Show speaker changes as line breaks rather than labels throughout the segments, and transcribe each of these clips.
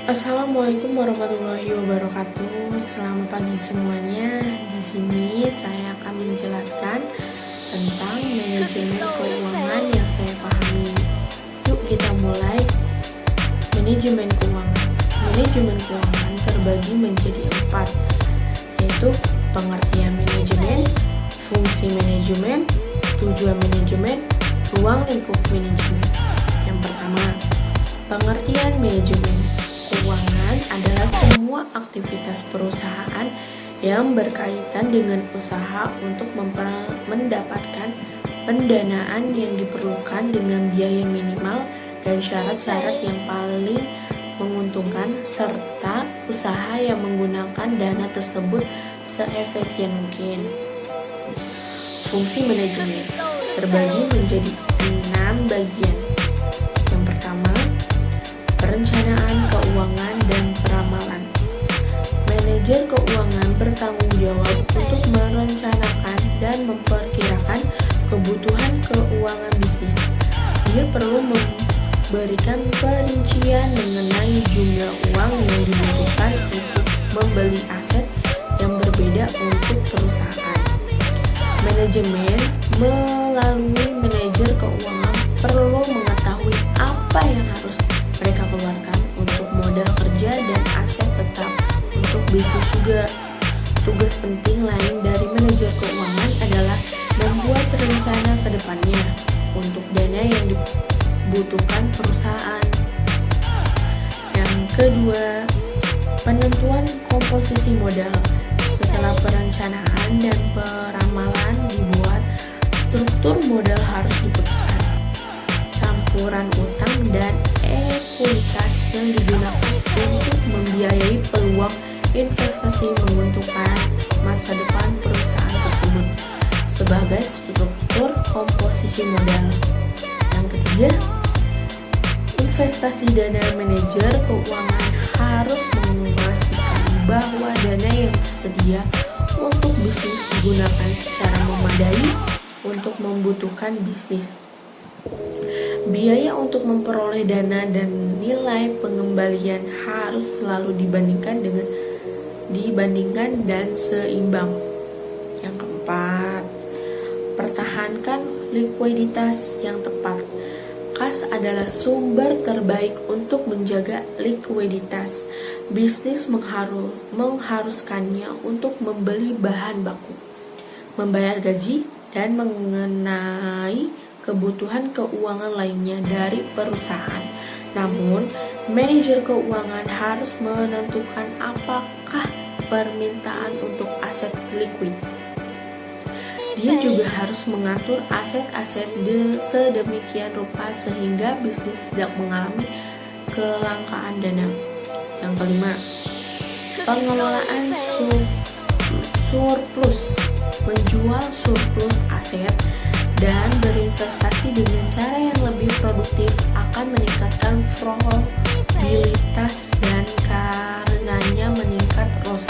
Assalamualaikum warahmatullahi wabarakatuh. Selamat pagi semuanya. Di sini saya akan menjelaskan tentang manajemen keuangan yang saya pahami. Yuk kita mulai. Manajemen keuangan. Manajemen keuangan terbagi menjadi 4, yaitu pengertian manajemen, fungsi manajemen, tujuan manajemen, ruang lingkup manajemen. Yang pertama, pengertian manajemen keuangan adalah semua aktivitas perusahaan yang berkaitan dengan usaha untuk mendapatkan pendanaan yang diperlukan dengan biaya minimal dan syarat-syarat yang paling menguntungkan, serta usaha yang menggunakan dana tersebut seefisien mungkin. Fungsi manajemen terbagi menjadi 6 bagian. Yang pertama, perencanaan keuangan dan peramalan. Manajer keuangan bertanggung jawab untuk merencanakan dan memperkirakan kebutuhan keuangan bisnis. Dia perlu memberikan perincian mengenai jumlah uang yang dibutuhkan untuk membeli aset yang berbeda untuk perusahaan. Manajemen melalui manajer keuangan perlu mengetahui apa yang harus mereka keluarkan untuk modal kerja dan aset tetap untuk bisnis juga. Tugas penting lain dari manajer keuangan adalah membuat rencana ke depannya untuk dana yang dibutuhkan perusahaan. Yang kedua, penentuan komposisi modal. Setelah perencanaan dan peramalan dibuat, struktur modal harus diputuskan. Campuran utang dan ekuitas yang digunakan untuk membiayai peluang investasi menguntungkan masa depan perusahaan tersebut sebagai struktur komposisi modal. Yang ketiga, investasi dana. Manajer keuangan harus memastikan bahwa dana yang tersedia untuk bisnis digunakan secara memadai untuk membutuhkan bisnis. Biaya untuk memperoleh dana dan nilai pengembalian harus selalu dibandingkan dan seimbang. Yang keempat, pertahankan likuiditas yang tepat. Kas adalah sumber terbaik untuk menjaga likuiditas. Bisnis mengharuskannya untuk membeli bahan baku, membayar gaji, dan mengenai kebutuhan keuangan lainnya dari perusahaan. Namun, manajer keuangan harus menentukan apakah permintaan untuk aset liquid. Dia juga harus mengatur aset-aset sedemikian rupa sehingga bisnis tidak mengalami kelangkaan dana. Yang kelima, pengelolaan surplus. Menjual surplus aset dan berinvestasi dengan cara yang lebih produktif akan meningkatkan probabilitas dan karenanya meningkat ROS.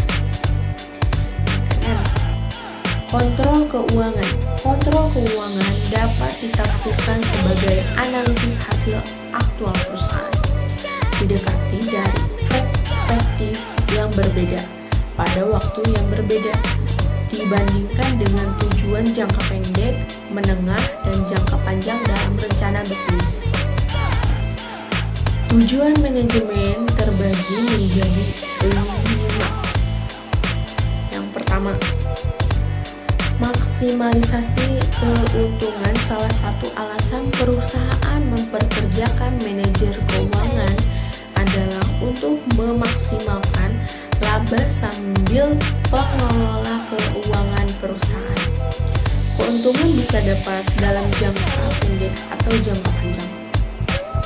Kontrol keuangan. Kontrol keuangan dapat ditafsirkan sebagai analisis hasil aktual perusahaan, didekati dari perspektif yang berbeda pada waktu yang berbeda, dibandingkan dengan tujuan jangka pendek, menengah, dan jangka panjang dalam rencana bisnis. Tujuan manajemen terbagi menjadi 5. Yang pertama, maksimalisasi keuntungan. Salah satu alasan perusahaan memperkerjakan manajer keuangan adalah untuk memaksimalkan laba sambil pengelola keuangan perusahaan. Keuntungan bisa dapat dalam jangka pendek atau jangka panjang.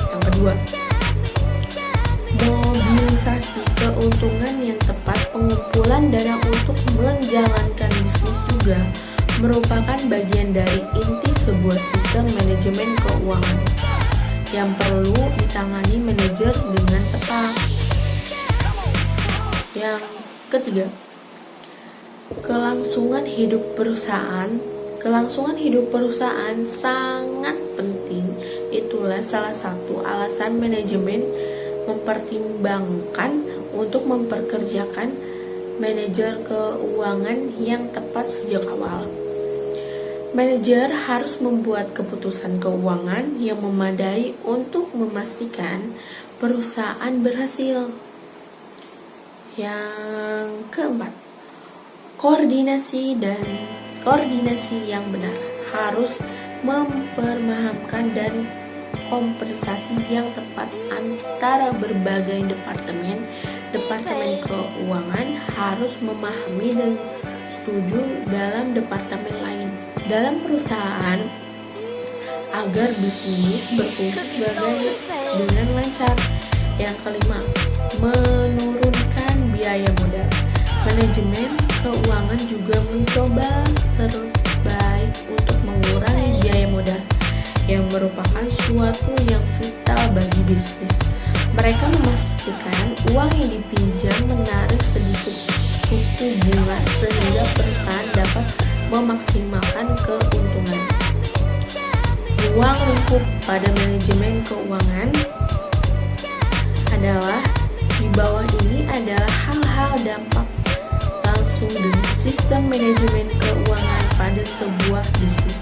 Yang kedua, mobilisasi keuntungan yang tepat. Pengumpulan dana untuk menjalankan bisnis juga merupakan bagian dari inti sebuah sistem manajemen keuangan yang perlu ditangani manajer dengan tepat. Yang ketiga, kelangsungan hidup perusahaan. Kelangsungan hidup perusahaan sangat penting. Itulah salah satu alasan manajemen mempertimbangkan untuk memperkerjakan manajer keuangan yang tepat sejak awal. Manajer harus membuat keputusan keuangan yang memadai untuk memastikan perusahaan berhasil. Yang keempat, koordinasi yang benar, harus mempermahamkan dan kompensasi yang tepat antara berbagai departemen keuangan harus memahami dan setuju dalam departemen lain dalam perusahaan agar bisnis berfungsi dengan lancar. Yang kelima, menurunkan biaya modal. Manajemen keuangan juga mencoba terbaik untuk mengurangi biaya modal yang merupakan suatu yang vital bagi bisnis. Mereka memastikan uang yang dipinjam menarik sedikit suku bunga sehingga perusahaan dapat memaksimalkan keuntungan. Ruang lingkup pada manajemen keuangan adalah di bawah ini adalah hal-hal dampak langsung dengan sistem manajemen keuangan pada sebuah bisnis.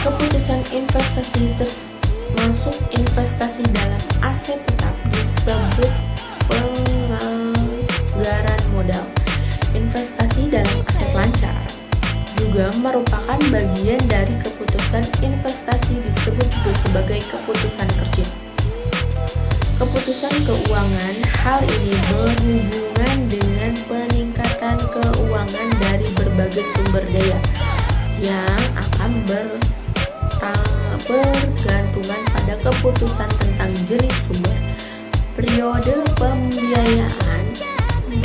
Keputusan investasi termasuk investasi dalam aset tetap disebut penganggaran modal. Investasi dalam aset lancar juga merupakan bagian dari keputusan investasi, disebut juga sebagai keputusan kerja. Keputusan keuangan, hal ini berhubungan dengan peningkatan keuangan dari berbagai sumber daya yang akan bergantungan pada keputusan tentang jenis sumber, periode pembiayaan,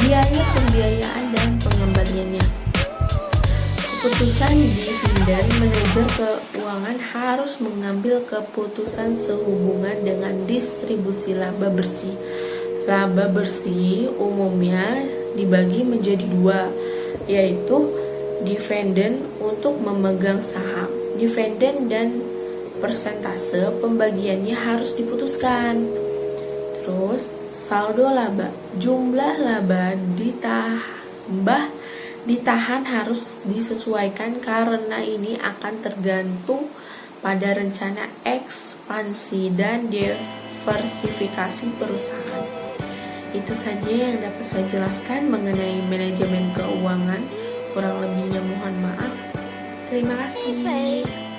biaya pembiayaan dan pengembaliannya. Keputusan dividen, manajer keuangan harus mengambil keputusan sehubungan dengan distribusi laba bersih. Laba bersih umumnya dibagi menjadi dua, yaitu dividen untuk memegang saham. Dividen dan persentase pembagiannya harus diputuskan. Terus saldo laba, jumlah laba ditahan harus disesuaikan karena ini akan tergantung pada rencana ekspansi dan diversifikasi perusahaan. Itu saja yang dapat saya jelaskan mengenai manajemen keuangan. Kurang lebihnya mohon maaf. Terima kasih.